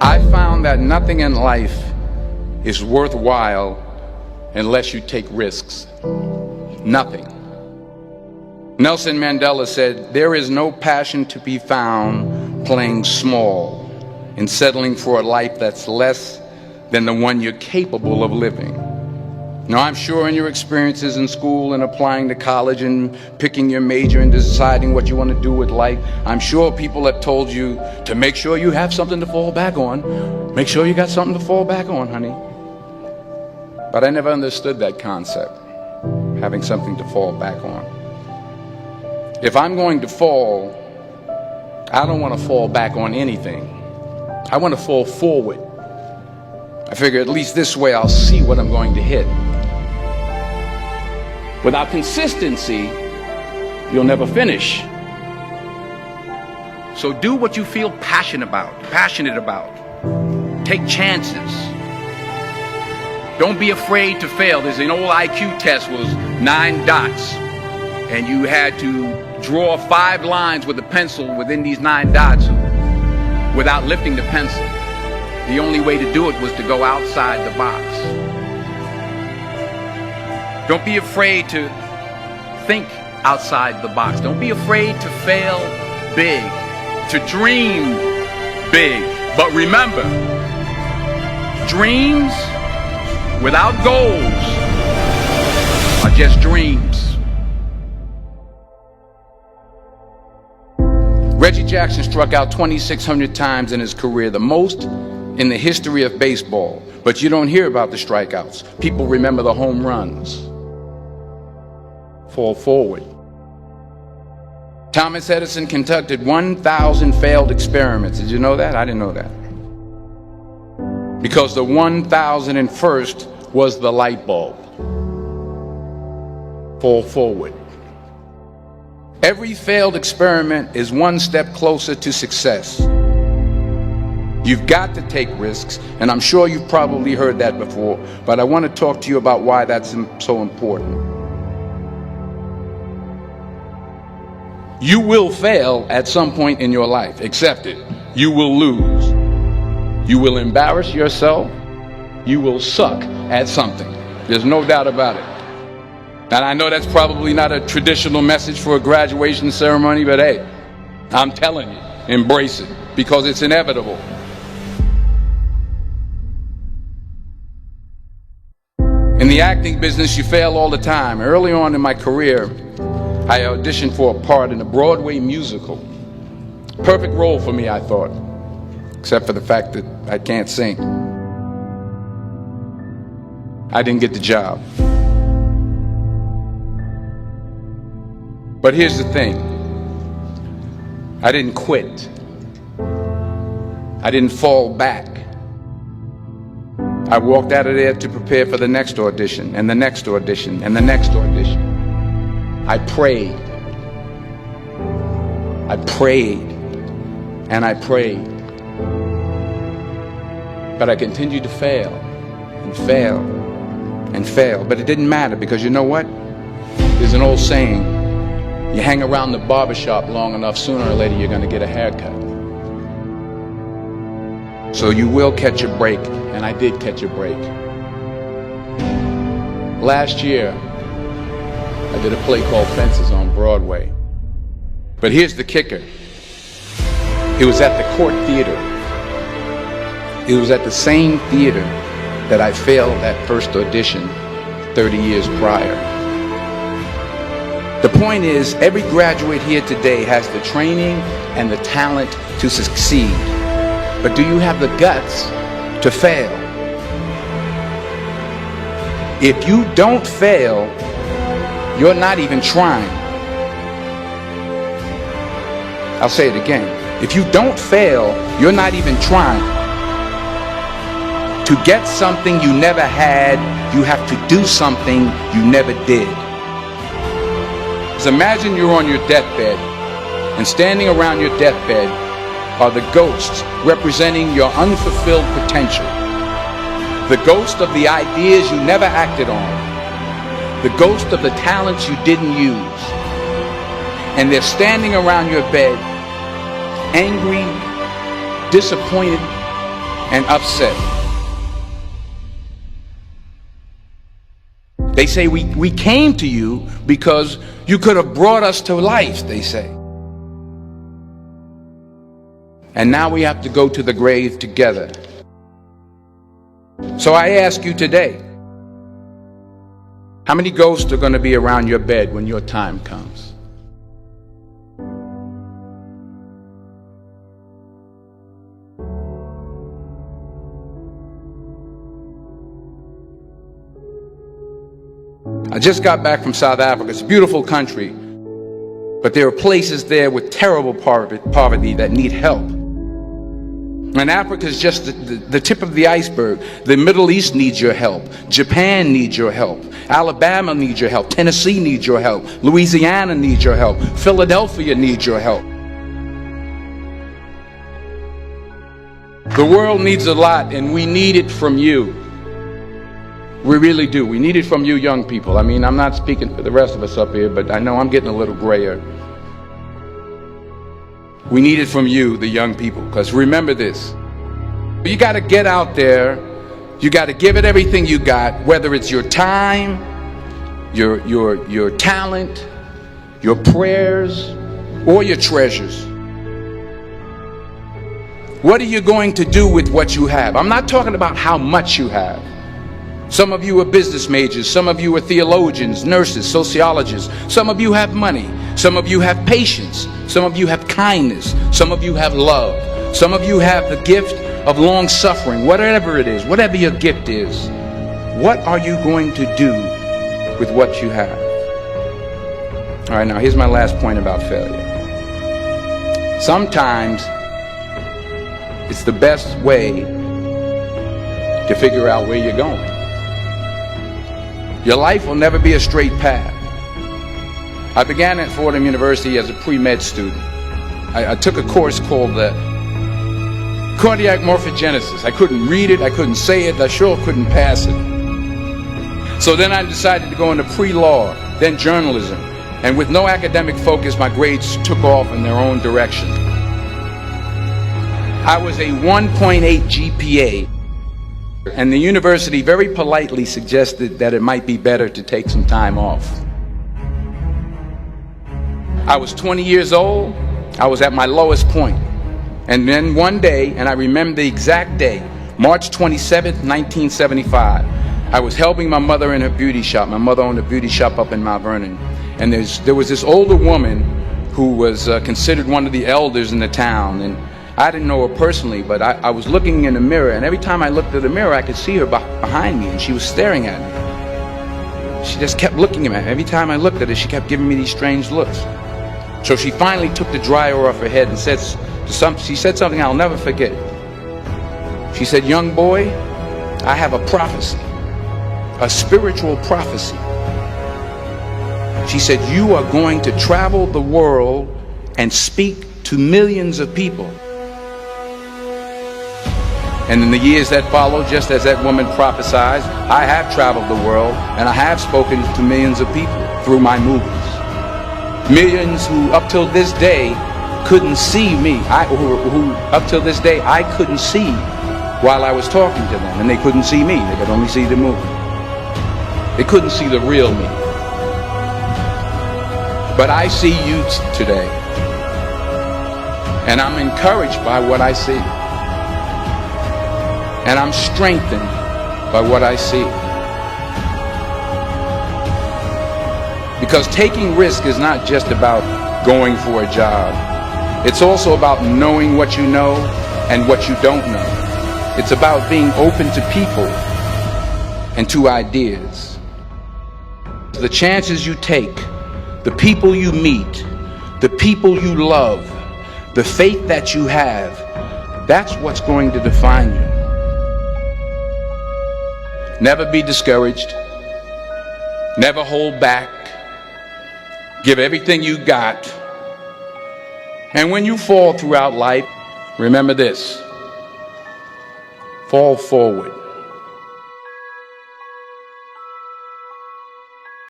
I found that nothing in life is worthwhile unless you take risks. Nothing. Nelson Mandela said, "There is no passion to be found playing small and settling for a life that's less than the one you're capable of living." Now, I'm sure in your experiences in school and applying to college and picking your major and deciding what you want to do with life, I'm sure people have told you to make sure you have something to fall back on. Make sure you got something to fall back on, honey. But I never understood that concept, having something to fall back on. If I'm going to fall, I don't want to fall back on anything. I want to fall forward. I figure at least this way I'll see what I'm going to hit. Without consistency, you'll never finish. So do what you feel passionate about. Take chances. Don't be afraid to fail. There's an old IQ test, was 9 dots, and you had to draw 5 lines with a pencil within these 9 dots without lifting the pencil. The only way to do it was to go outside the box. Don't be afraid to think outside the box. Don't be afraid to fail big, to dream big. But remember, dreams without goals are just dreams. Reggie Jackson struck out 2,600 times in his career, the most in the history of baseball. But you don't hear about the strikeouts. People remember the home runs. Fall forward. Thomas Edison conducted 1,000 failed experiments. Did you know that? I didn't know that. Because the 1,001st was the light bulb. Fall forward. Every failed experiment is one step closer to success. You've got to take risks, and I'm sure you've probably heard that before, but I want to talk to you about why that's so important. You will fail at some point in your life. Accept it. You will lose. You will embarrass yourself. You will suck at something. There's no doubt about it. And I know that's probably not a traditional message for a graduation ceremony, but hey, I'm telling you, embrace it, because it's inevitable. In the acting business, you fail all the time. Early on in my career, I auditioned for a part in a Broadway musical. Perfect role for me, I thought, except for the fact that I can't sing. I didn't get the job. But here's the thing. I didn't quit. I didn't fall back. I walked out of there to prepare for the next audition, and the next audition, and the next audition. I prayed. I prayed. And I prayed. But I continued to fail, and fail, and fail. But it didn't matter, because you know what? There's an old saying, you hang around the barbershop long enough, sooner or later you're going to get a haircut. So you will catch a break, and I did catch a break. Last year, I did a play called Fences on Broadway. But here's the kicker. It was at the Court Theater. It was at the same theater that I failed that first audition 30 years prior. The point is, every graduate here today has the training and the talent to succeed. But do you have the guts to fail? If you don't fail, you're not even trying. I'll say it again. If you don't fail, you're not even trying. To get something you never had, you have to do something you never did. So imagine you're on your deathbed, and standing around your deathbed are the ghosts representing your unfulfilled potential. The ghost of the ideas you never acted on. The ghost of the talents you didn't use. And they're standing around your bed, angry, disappointed, and upset. They say we came to you because you could have brought us to life, they say. And now we have to go to the grave together. So I ask you today, how many ghosts are going to be around your bed when your time comes? I just got back from South Africa. It's a beautiful country, but there are places there with terrible poverty that need help. And Africa is just the tip of the iceberg. The Middle East needs your help. Japan needs your help. Alabama needs your help. Tennessee needs your help. Louisiana needs your help. Philadelphia needs your help. The world needs a lot, and we need it from you. We really do. We need it from you young people. I mean, I'm not speaking for the rest of us up here, but I know I'm getting a little grayer. We need it from you, the young people, because remember this. You got to get out there. You got to give it everything you got, whether it's your time, your talent, your prayers, or your treasures. What are you going to do with what you have? I'm not talking about how much you have. Some of you are business majors, some of you are theologians, nurses, sociologists, some of you have money, some of you have patience, some of you have kindness, some of you have love, some of you have the gift of long suffering. Whatever it is, whatever your gift is, what are you going to do with what you have? All right, now here's my last point about failure. Sometimes it's the best way to figure out where you're going. Your life will never be a straight path. I began at Fordham University as a pre-med student. I took a course called cardiac morphogenesis. I couldn't read it, I couldn't say it, I sure couldn't pass it. So then I decided to go into pre-law, then journalism, and with no academic focus, my grades took off in their own direction. I was a 1.8 GPA. And the university very politely suggested that it might be better to take some time off. I was 20 years old. I was at my lowest point. And then one day, and I remember the exact day, March 27th, 1975, I was helping my mother in her beauty shop. My mother owned a beauty shop up in Mount Vernon. And there was this older woman who was considered one of the elders in the town. And I didn't know her personally, but I was looking in the mirror, and every time I looked at the mirror, I could see her behind me, and she was staring at me. She just kept looking at me. Every time I looked at her, she kept giving me these strange looks. So she finally took the dryer off her head and she said something I'll never forget. She said, "Young boy, I have a prophecy, a spiritual prophecy." She said, "You are going to travel the world and speak to millions of people." And in the years that followed, just as that woman prophesied, I have traveled the world and I have spoken to millions of people through my movies. Millions who up till this day couldn't see me, who up till this day I couldn't see while I was talking to them, and they couldn't see me, they could only see the movie. They couldn't see the real me. But I see you today, and I'm encouraged by what I see. And I'm strengthened by what I see. Because taking risk is not just about going for a job. It's also about knowing what you know and what you don't know. It's about being open to people and to ideas. The chances you take, the people you meet, the people you love, the faith that you have, that's what's going to define you. Never be discouraged. Never hold back. Give everything you got. And when you fall throughout life, remember this: fall forward.